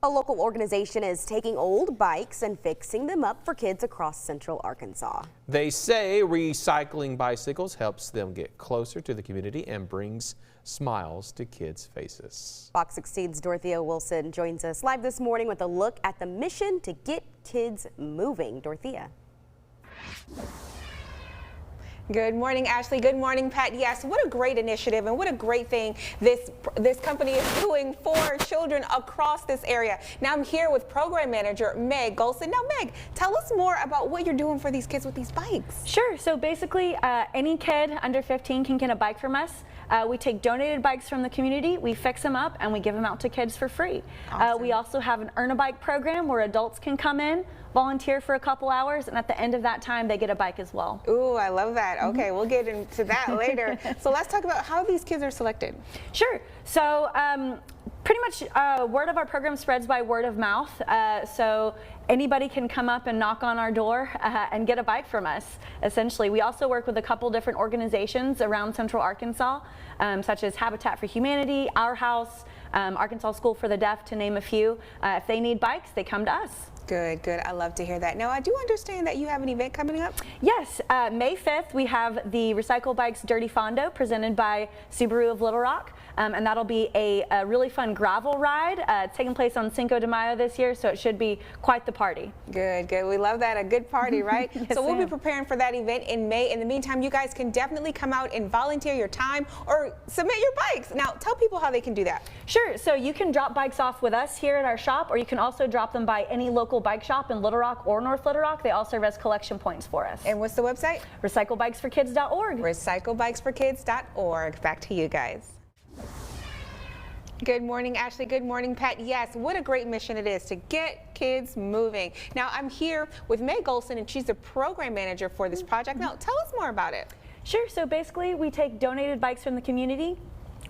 A local organization is taking old bikes and fixing them up for kids across central Arkansas. They say recycling bicycles helps them get closer to the community and brings smiles to kids' faces. Fox 16's Dorothea Wilson joins us live this morning with a look at the mission to get kids moving. Dorothea. Good morning, Ashley. Good morning, Pat. Yes, what a great initiative and what a great thing this company is doing for children across this area. Now I'm here with Program Manager Meg Golson. Now, Meg, tell us more about what you're doing for these kids with these bikes. Sure. So basically, any kid under 15 can get a bike from us. We take donated bikes from the community, we fix them up, and we give them out to kids for free. Awesome. We also have an Earn a Bike program where adults can come in, volunteer for a couple hours, and at the end of that time, they get a bike as well. Ooh, I love that. Okay, we'll get into that later. So let's talk about how these kids are selected. Sure. So pretty much word of our program spreads by word of mouth. So anybody can come up and knock on our door and get a bike from us, essentially. We also work with a couple different organizations around Central Arkansas, such as Habitat for Humanity, Our House, Arkansas School for the Deaf, to name a few. If they need bikes, they come to us. Good, good. I love to hear that. Now, I do understand that you have an event coming up. Yes, May 5th, we have the Recycle Bikes Dirty Fondo presented by Subaru of Little Rock. And that'll be a really fun gravel ride. It's taking place on Cinco de Mayo this year, so it should be quite the party. Good, good. We love that. A good party, right? Yes, so we'll be preparing for that event in May. In the meantime, you guys can definitely come out and volunteer your time or submit your bikes. Now, tell people how they can do that. Sure. So you can drop bikes off with us here at our shop, or you can also drop them by any local bike shop in Little Rock or North Little Rock. They all serve as collection points for us. And what's the website? RecycleBikesForKids.org. RecycleBikesForKids.org. Back to you guys. Good morning, Ashley. Good morning, Pat. Yes, what a great mission it is to get kids moving. Now, I'm here with Meg Golson, and she's the program manager for this project. Now, tell us more about it. Sure. So basically, we take donated bikes from the community,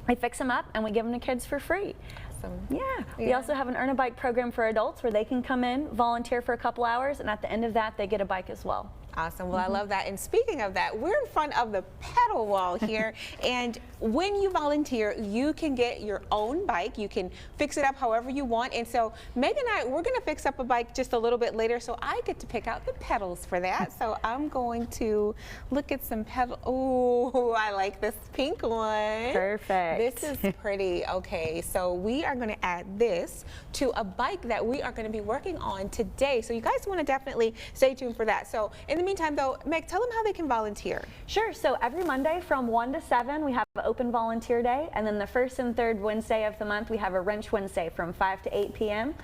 we fix them up, and we give them to kids for free. Awesome. Yeah. We also have an Earn a Bike program for adults where they can come in, volunteer for a couple hours, and at the end of that, they get a bike as well. Awesome. Well, I love that. And speaking of that, we're in front of the pedal wall here. And when you volunteer, you can get your own bike. You can fix it up however you want. And so Meg and I, we're going to fix up a bike just a little bit later. So I get to pick out the pedals for that. So I'm going to look at some pedal. Oh, I like this pink one. Perfect. This is pretty. Okay. So we are going to add this to a bike that we are going to be working on today. So you guys want to definitely stay tuned for that. So in the meantime, though, Meg, tell them how they can volunteer. Sure. So every Monday from 1 to 7, we have an open volunteer day. And then the first and third Wednesday of the month, we have a Wrench Wednesday from 5 to 8 p.m.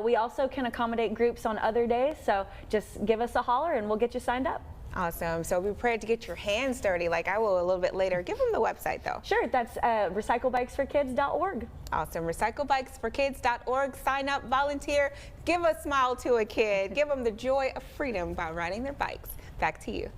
We also can accommodate groups on other days. So just give us a holler and we'll get you signed up. Awesome. So be prepared to get your hands dirty like I will a little bit later. Give them the website, though. Sure. That's RecycleBikesForKids.org. Awesome. RecycleBikesForKids.org. Sign up, volunteer, give a smile to a kid, give them the joy of freedom by riding their bikes. Back to you.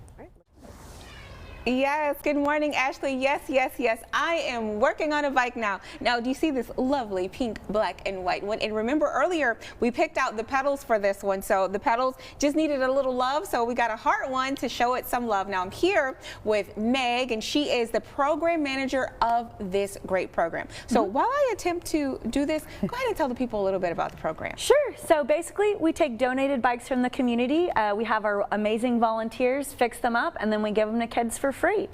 Yes, good morning, Ashley. Yes, yes, yes. I am working on a bike now. Now, do you see this lovely pink, black, and white one? And remember earlier, we picked out the pedals for this one. So the pedals just needed a little love. So we got a heart one to show it some love. Now I'm here with Meg, and she is the program manager of this great program. So while I attempt to do this, go ahead and tell the people a little bit about the program. Sure. So basically, we take donated bikes from the community. We have our amazing volunteers fix them up, and then we give them to kids for free.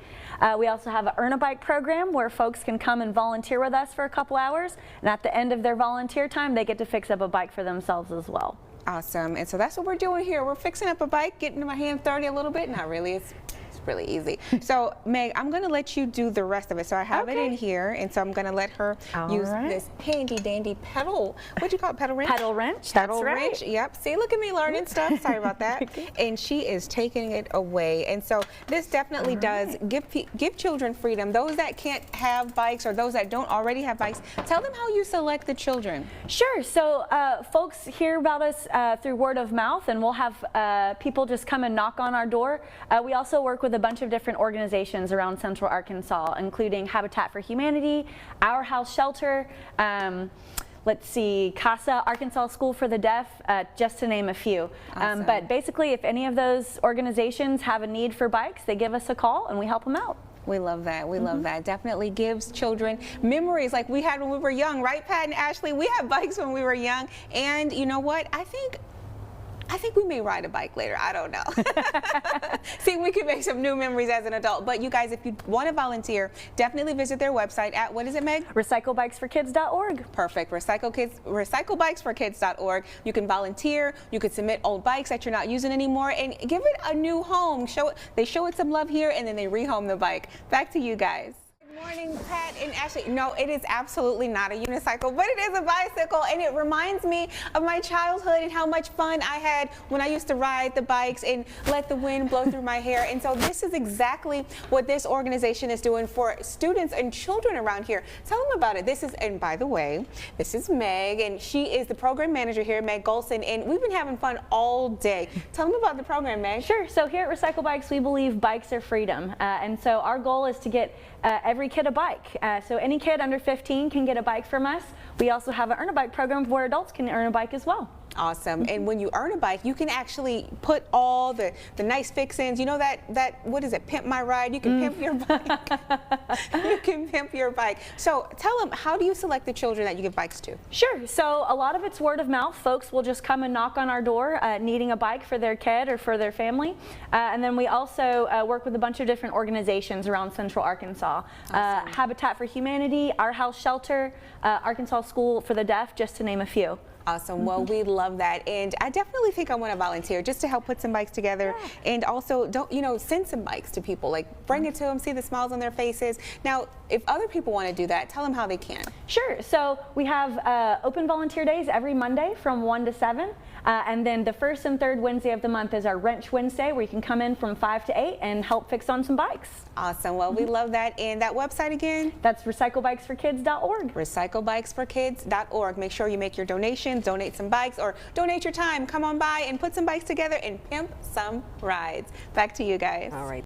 We also have an Earn a Bike program where folks can come and volunteer with us for a couple hours, and at the end of their volunteer time, they get to fix up a bike for themselves as well. Awesome. And so that's what we're doing here. We're fixing up a bike, getting my hands dirty a little bit. Not really. It's really easy. So Meg, I'm going to let you do the rest of it. So I have it in here, and so I'm going to let her use this handy dandy pedal. What do you call it? Pedal wrench? Pedal wrench. Pedal That's wrench. right. Yep. See, look at me learning stuff. Sorry about that. And she is taking it away. And so this definitely does give children freedom. Those that can't have bikes or those that don't already have bikes, tell them how you select the children. Sure. So folks hear about us through word of mouth, and we'll have people just come and knock on our door. We also work with a bunch of different organizations around Central Arkansas, including Habitat for Humanity, Our House Shelter, let's see, CASA, Arkansas School for the Deaf, just to name a few. Awesome. But basically, if any of those organizations have a need for bikes, they give us a call and we help them out. We love that. We love that. Definitely gives children memories like we had when we were young, right, Pat and Ashley? We had bikes when we were young, and you know what? I think we may ride a bike later. I don't know. See, we can make some new memories as an adult. But you guys, if you want to volunteer, definitely visit their website at, what is it, Meg? Recyclebikesforkids.org. Perfect. Recyclebikesforkids.org. You can volunteer. You can submit old bikes that you're not using anymore and give it a new home. They show it some love here, and then they rehome the bike. Back to you guys. Good morning, Pat and Ashley. No, it is absolutely not a unicycle, but it is a bicycle, and it reminds me of my childhood and how much fun I had when I used to ride the bikes and let the wind blow through my hair. And so this is exactly what this organization is doing for students and children around here. Tell them about it. And by the way, this is Meg, and she is the program manager here, Meg Golson, and we've been having fun all day. Tell them about the program, Meg. Sure. So here at Recycle Bikes, we believe bikes are freedom. And so our goal is to get every kid a bike. So any kid under 15 can get a bike from us. We also have an Earn a Bike program where adults can earn a bike as well. Awesome. And when you earn a bike, you can actually put all the nice fixings. You know that what is it, Pimp My Ride? You can pimp your bike. You can pimp your bike. So tell them, how do you select the children that you give bikes to? Sure. So a lot of it's word of mouth. Folks will just come and knock on our door needing a bike for their kid or for their family. And then we also work with a bunch of different organizations around Central Arkansas. Awesome. Habitat for Humanity, Our House Shelter, Arkansas School for the Deaf, just to name a few. Awesome. Well, we love that, and I definitely think I want to volunteer just to help put some bikes together, and also send some bikes to people. Like bring it to them, see the smiles on their faces. Now, if other people want to do that, tell them how they can. Sure. So we have open volunteer days every Monday from 1 to 7. And then the first and third Wednesday of the month is our Wrench Wednesday, where you can come in from 5 to 8 and help fix on some bikes. Awesome. Well, we love that. And that website again? That's recyclebikesforkids.org. Recyclebikesforkids.org. Make sure you make your donations, donate some bikes, or donate your time. Come on by and put some bikes together and pimp some rides. Back to you guys. All right.